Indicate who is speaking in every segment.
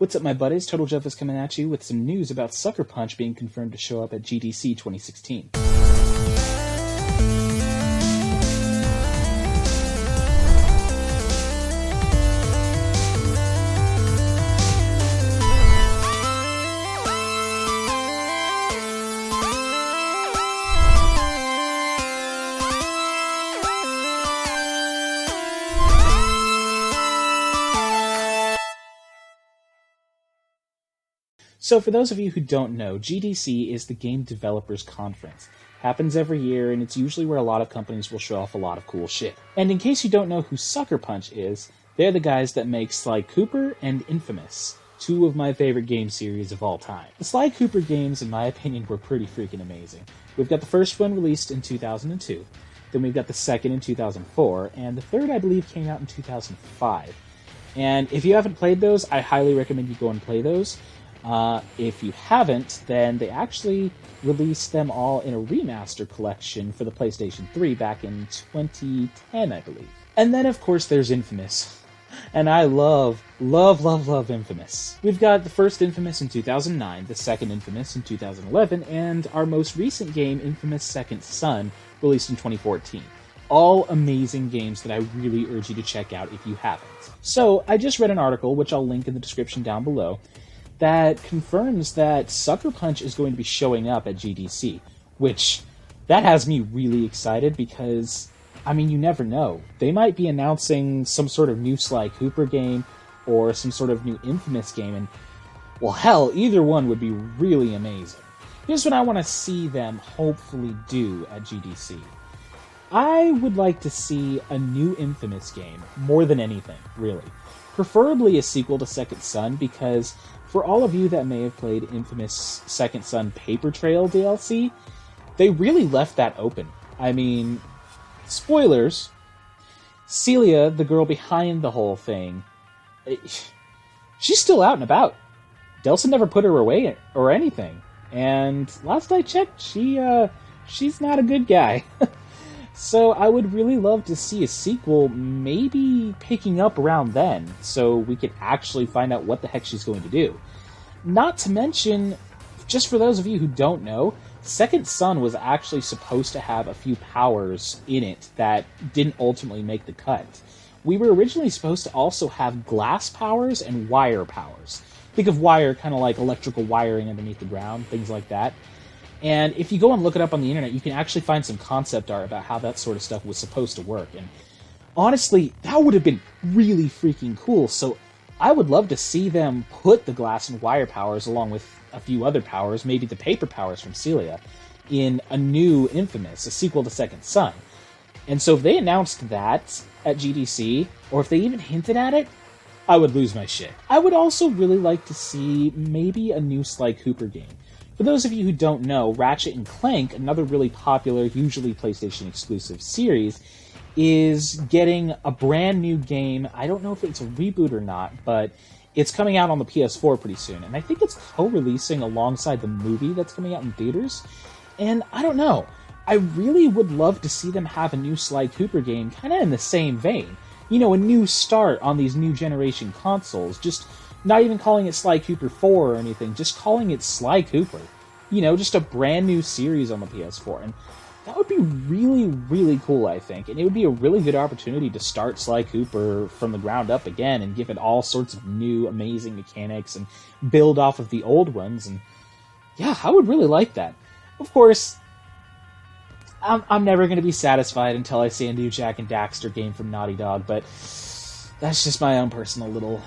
Speaker 1: What's up, my buddies? TotalJophes coming at you with some news about Sucker Punch being confirmed to show up at GDC 2016. So for those of you who don't know, GDC is the Game Developers Conference. Happens every year, and it's usually where a lot of companies will show off a lot of cool shit. And in case you don't know who Sucker Punch is, they're the guys that make Sly Cooper and inFAMOUS, two of my favorite game series of all time. The Sly Cooper games, in my opinion, were pretty freaking amazing. We've got the first one released in 2002, then we've got the second in 2004, and the third, I believe, came out in 2005. And if you haven't played those, I highly recommend you go and play those. If you haven't, then they actually released them all in a remaster collection for the PlayStation 3 back in 2010, I believe. And then, of course, there's inFAMOUS. And I love inFAMOUS. We've got the first inFAMOUS in 2009, the second inFAMOUS in 2011, and our most recent game, inFAMOUS Second Son, released in 2014. All amazing games that I really urge you to check out if you haven't. So, I just read an article, which I'll link in the description down below, that confirms that Sucker Punch is going to be showing up at GDC, which, that has me really excited because, I mean, you never know. They might be announcing some sort of new Sly Cooper game, or some sort of new inFAMOUS game, and, well, hell, either one would be really amazing. Here's what I want to see them hopefully do at GDC. I would like to see a new inFAMOUS game, more than anything, really. Preferably a sequel to Second Son, because for all of you that may have played inFAMOUS Second Son Paper Trail DLC, they really left that open. I mean, spoilers, Celia, the girl behind the whole thing, she's still out and about. Delson never put her away or anything. And last I checked, she's not a good guy. So I would really love to see a sequel maybe picking up around then, so we could actually find out what the heck she's going to do. Not to mention, just for those of you who don't know, Second Son was actually supposed to have a few powers in it that didn't ultimately make the cut. We were originally supposed to also have glass powers and wire powers. Think of wire kind of like electrical wiring underneath the ground, things like that. And if you go and look it up on the internet, you can actually find some concept art about how that sort of stuff was supposed to work. And honestly, that would have been really freaking cool. So I would love to see them put the glass and wire powers along with a few other powers, maybe the paper powers from Celia, in a new inFAMOUS, a sequel to Second Son. And so if they announced that at GDC, or if they even hinted at it, I would lose my shit. I would also really like to see maybe a new Sly Cooper game. For those of you who don't know, Ratchet & Clank, another really popular, usually PlayStation exclusive series, is getting a brand new game. I don't know if it's a reboot or not, but it's coming out on the PS4 pretty soon. And I think it's co-releasing alongside the movie that's coming out in theaters. And I don't know. I really would love to see them have a new Sly Cooper game kind of in the same vein. You know, a new start on these new generation consoles. Just not even calling it Sly Cooper 4 or anything, just calling it Sly Cooper. You know, just a brand new series on the PS4. And that would be really, really cool, I think. And it would be a really good opportunity to start Sly Cooper from the ground up again and give it all sorts of new, amazing mechanics and build off of the old ones. And yeah, I would really like that. Of course, I'm never going to be satisfied until I see a new Jak and Daxter game from Naughty Dog, but that's just my own personal little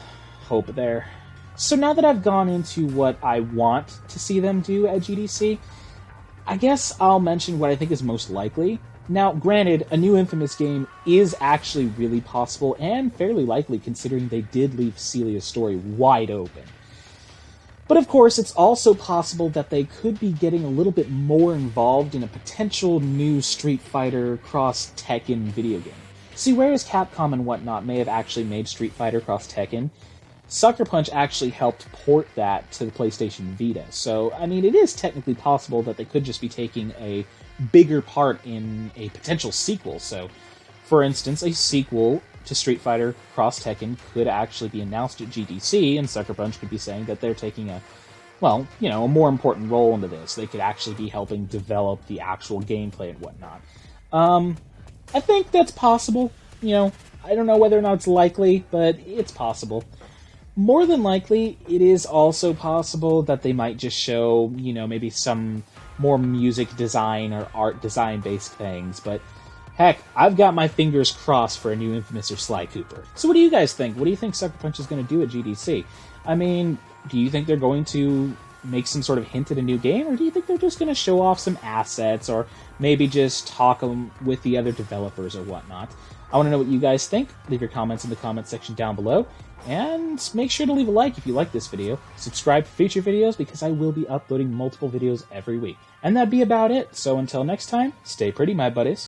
Speaker 1: hope there. So now that I've gone into what I want to see them do at GDC, I guess I'll mention what I think is most likely. Now, granted, a new inFAMOUS game is actually really possible and fairly likely considering they did leave Celia's story wide open. But of course, it's also possible that they could be getting a little bit more involved in a potential new Street Fighter cross Tekken video game. See, whereas Capcom and whatnot may have actually made Street Fighter cross Tekken, Sucker Punch actually helped port that to the PlayStation Vita. So, I mean, it is technically possible that they could just be taking a bigger part in a potential sequel. So, for instance, a sequel to Street Fighter Cross Tekken could actually be announced at GDC, and Sucker Punch could be saying that they're taking a more important role into this. They could actually be helping develop the actual gameplay and whatnot. I think that's possible. I don't know whether or not it's likely, but it's possible. More than likely, it is also possible that they might just show, maybe some more music design or art design based things, but heck, I've got my fingers crossed for a new inFAMOUS or Sly Cooper. So what do you guys think? What do you think Sucker Punch is going to do at GDC? I mean, do you think they're going to make some sort of hint at a new game, or do you think they're just going to show off some assets, or maybe just talk with the other developers or whatnot? I want to know what you guys think. Leave your comments in the comment section down below, and make sure to leave a like if you like this video. Subscribe for future videos, because I will be uploading multiple videos every week. And that'd be about it. So until next time, stay pretty, my buddies.